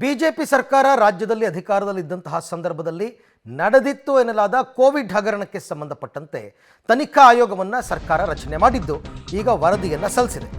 BJP ಸರ್ಕಾರ ರಾಜ್ಯದಲ್ಲಿ ಅಧಿಕಾರದಲ್ಲಿದ್ದಂತಹ ಸಂದರ್ಭದಲ್ಲಿ ನಡೆದಿತ್ತು ಎನ್ನಲಾದ ಕೋವಿಡ್ ಹಗರಣಕ್ಕೆ ಸಂಬಂಧಪಟ್ಟಂತೆ ತನಿಖಾ ಆಯೋಗವನ್ನು ಸರ್ಕಾರ ರಚನೆ ಮಾಡಿದ್ದು ಈಗ ವರದಿಯನ್ನು ಸಲ್ಲಿಸಿದೆ.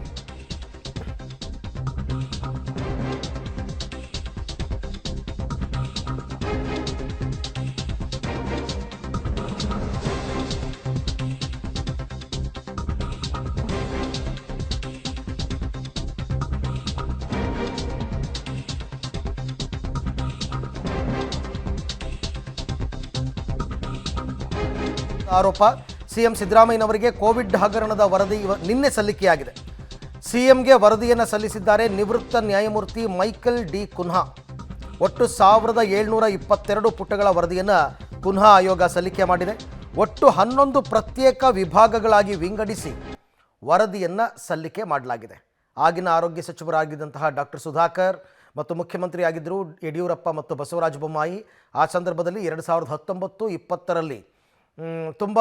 ಆರೋಪ ಸಿಎಂ ಸಿದ್ದರಾಮಯ್ಯನವರಿಗೆ ಕೋವಿಡ್ ಹಗರಣದ ವರದಿ ನಿನ್ನೆ ಸಲ್ಲಿಕೆಯಾಗಿದೆ. ಸಿಎಂಗೆ ವರದಿಯನ್ನು ಸಲ್ಲಿಸಿದ್ದಾರೆ ನಿವೃತ್ತ ನ್ಯಾಯಮೂರ್ತಿ ಮೈಕಲ್ ಡಿ ಕುನ್ಹಾ. ಒಟ್ಟು 1722 ಪುಟಗಳ ವರದಿಯನ್ನು ಕುನ್ಹಾ ಆಯೋಗ ಸಲ್ಲಿಕೆ ಮಾಡಿದೆ. ಒಟ್ಟು 11 ಪ್ರತ್ಯೇಕ ವಿಭಾಗಗಳಾಗಿ ವಿಂಗಡಿಸಿ ವರದಿಯನ್ನು ಸಲ್ಲಿಕೆ ಮಾಡಲಾಗಿದೆ. ಆಗಿನ ಆರೋಗ್ಯ ಸಚಿವರಾಗಿದ್ದಂತಹ ಡಾಕ್ಟರ್ ಸುಧಾಕರ್ ಮತ್ತು ಮುಖ್ಯಮಂತ್ರಿ ಆಗಿದ್ದರು ಯಡಿಯೂರಪ್ಪ ಮತ್ತು ಬಸವರಾಜ ಬೊಮ್ಮಾಯಿ. ಆ ಸಂದರ್ಭದಲ್ಲಿ 2019-20ರಲ್ಲಿ ತುಂಬ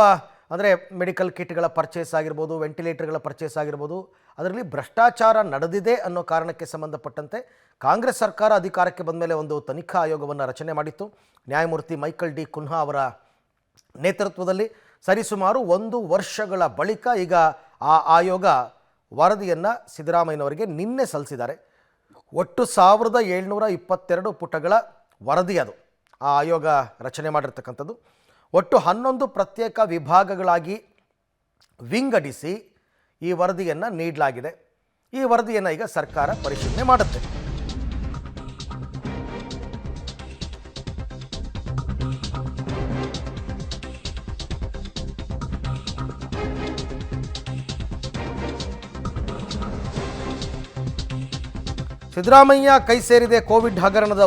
ಅಂದರೆ ಮೆಡಿಕಲ್ ಕಿಟ್ಗಳ ಪರ್ಚೇಸ್ ಆಗಿರ್ಬೋದು, ವೆಂಟಿಲೇಟರ್ಗಳ ಪರ್ಚೇಸ್ ಆಗಿರ್ಬೋದು, ಅದರಲ್ಲಿ ಭ್ರಷ್ಟಾಚಾರ ನಡೆದಿದೆ ಅನ್ನೋ ಕಾರಣಕ್ಕೆ ಸಂಬಂಧಪಟ್ಟಂತೆ ಕಾಂಗ್ರೆಸ್ ಸರ್ಕಾರ ಅಧಿಕಾರಕ್ಕೆ ಬಂದ ಮೇಲೆ ಒಂದು ತನಿಖಾ ಆಯೋಗವನ್ನು ರಚನೆ ಮಾಡಿತ್ತು. ನ್ಯಾಯಮೂರ್ತಿ ಮೈಕಲ್ ಡಿ ಕುನ್ಹಾ ಅವರ ನೇತೃತ್ವದಲ್ಲಿ ಸರಿಸುಮಾರು 1 ವರ್ಷಗಳ ಬಳಿಕ ಈಗ ಆ ಆಯೋಗ ವರದಿಯನ್ನು ಸಿದ್ದರಾಮಯ್ಯನವರಿಗೆ ನಿನ್ನೆ ಸಲ್ಲಿಸಿದ್ದಾರೆ. ಒಟ್ಟು 1722 ಪುಟಗಳ ವರದಿ ಅದು ಆ ಆಯೋಗ ರಚನೆ ಮಾಡಿರ್ತಕ್ಕಂಥದ್ದು. ಒಟ್ಟು 11 ಪ್ರತ್ಯೇಕ ವಿಭಾಗಗಳಾಗಿ ವಿಂಗಡಿಸಿ ಈ ವರದಿಯನ್ನು ನೀಡಲಾಗಿದೆ. ಈ ವರದಿಯನ್ನು ಈಗ ಸರ್ಕಾರ ಪರಿಶೀಲನೆ ಮಾಡುತ್ತೆ. ಸಿದ್ದರಾಮಯ್ಯ ಕೈ ಸೇರಿದೆ ಕೋವಿಡ್ ಹಗರಣದ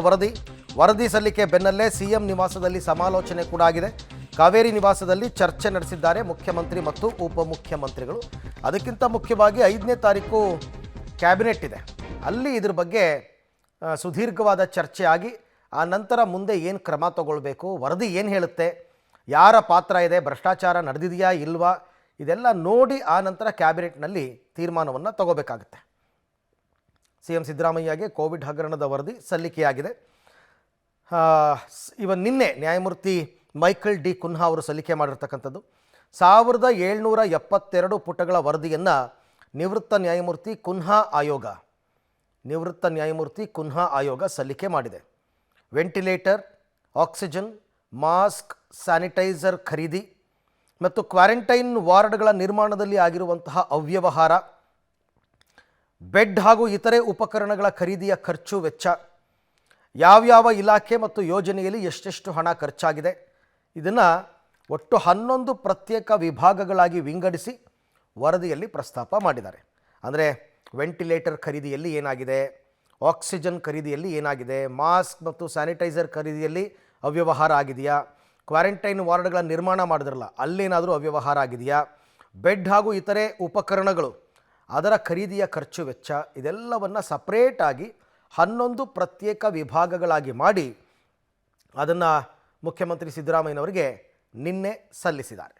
ವರದಿ ಸಲ್ಲಿಕೆ ಬೆನ್ನಲ್ಲೇ ಸಿಎಂ ನಿವಾಸದಲ್ಲಿ ಸಮಾಲೋಚನೆ ಕೂಡ ಆಗಿದೆ. ಕಾವೇರಿ ನಿವಾಸದಲ್ಲಿ ಚರ್ಚೆ ನಡೆಸಿದ್ದಾರೆ ಮುಖ್ಯಮಂತ್ರಿ ಮತ್ತು ಉಪಮುಖ್ಯಮಂತ್ರಿಗಳು. ಅದಕ್ಕಿಂತ ಮುಖ್ಯವಾಗಿ 5ನೇ ತಾರೀಕು ಕ್ಯಾಬಿನೆಟ್ ಇದೆ, ಅಲ್ಲಿ ಇದ್ರ ಬಗ್ಗೆ ಸುದೀರ್ಘವಾದ ಚರ್ಚೆ ಆಗಿ ಆ ನಂತರ ಮುಂದೆ ಏನು ಕ್ರಮ ತಗೊಳ್ಬೇಕು, ವರದಿ ಏನು ಹೇಳುತ್ತೆ, ಯಾರ ಪಾತ್ರ ಇದೆ, ಭ್ರಷ್ಟಾಚಾರ ನಡೆದಿದೆಯಾ ಇಲ್ವಾ, ಇದೆಲ್ಲ ನೋಡಿ ಆ ನಂತರ ಕ್ಯಾಬಿನೆಟ್ನಲ್ಲಿ ತೀರ್ಮಾನವನ್ನು ತಗೋಬೇಕಾಗುತ್ತೆ. ಸಿಎಂ ಸಿದ್ದರಾಮಯ್ಯಗೆ ಕೋವಿಡ್ ಹಗರಣದ ವರದಿ ಸಲ್ಲಿಕೆಯಾಗಿದೆ. ನಿನ್ನೆ ನ್ಯಾಯಮೂರ್ತಿ ಮೈಕಲ್ ಡಿ ಕುನ್ಹಾ ಅವರು ಸಲ್ಲಿಕೆ ಮಾಡಿರ್ತಕ್ಕಂಥದ್ದು 1722 ಪುಟಗಳ ವರದಿಯನ್ನು ನಿವೃತ್ತ ನ್ಯಾಯಮೂರ್ತಿ ಕುನ್ಹಾ ಆಯೋಗ ಸಲ್ಲಿಕೆ ಮಾಡಿದೆ. ವೆಂಟಿಲೇಟರ್, ಆಕ್ಸಿಜನ್, ಮಾಸ್ಕ್, ಸ್ಯಾನಿಟೈಸರ್ ಖರೀದಿ ಮತ್ತು ಕ್ವಾರಂಟೈನ್ ವಾರ್ಡ್ಗಳ ನಿರ್ಮಾಣದಲ್ಲಿ ಆಗಿರುವಂತಹ ಅವ್ಯವಹಾರ, ಬೆಡ್ ಹಾಗೂ ಇತರೆ ಉಪಕರಣಗಳ ಖರೀದಿಯ ಖರ್ಚು ವೆಚ್ಚ, ಯಾವ್ಯಾವ ಇಲಾಖೆ ಮತ್ತು ಯೋಜನೆಯಲ್ಲಿ ಎಷ್ಟೆಷ್ಟು ಹಣ ಖರ್ಚಾಗಿದೆ, ಇದನ್ನು ಒಟ್ಟು 11 ಪ್ರತ್ಯೇಕ ವಿಭಾಗಗಳಾಗಿ ವಿಂಗಡಿಸಿ ವರದಿಯಲ್ಲಿ ಪ್ರಸ್ತಾಪ ಮಾಡಿದ್ದಾರೆ. ಅಂದರೆ ವೆಂಟಿಲೇಟರ್ ಖರೀದಿಯಲ್ಲಿ ಏನಾಗಿದೆ, ಆಕ್ಸಿಜನ್ ಖರೀದಿಯಲ್ಲಿ ಏನಾಗಿದೆ, ಮಾಸ್ಕ್ ಮತ್ತು ಸ್ಯಾನಿಟೈಸರ್ ಖರೀದಿಯಲ್ಲಿ ಅವ್ಯವಹಾರ ಆಗಿದೆಯಾ, ಕ್ವಾರಂಟೈನ್ ವಾರ್ಡ್ಗಳ ನಿರ್ಮಾಣ ಮಾಡಿದ್ರಲ್ಲ ಅಲ್ಲೇನಾದರೂ ಅವ್ಯವಹಾರ ಆಗಿದೆಯಾ, ಬೆಡ್ ಹಾಗೂ ಇತರೆ ಉಪಕರಣಗಳು ಅದರ ಖರೀದಿಯ ಖರ್ಚು ವೆಚ್ಚ, ಇದೆಲ್ಲವನ್ನು ಸಪ್ರೇಟಾಗಿ 11 ಪ್ರತ್ಯೇಕ ವಿಭಾಗಗಳಾಗಿ ಮಾಡಿ ಅದನ್ನು ಮುಖ್ಯಮಂತ್ರಿ ಸಿದ್ದರಾಮಯ್ಯನವರಿಗೆ ನಿನ್ನೆ ಸಲ್ಲಿಸಿದ್ದಾರೆ.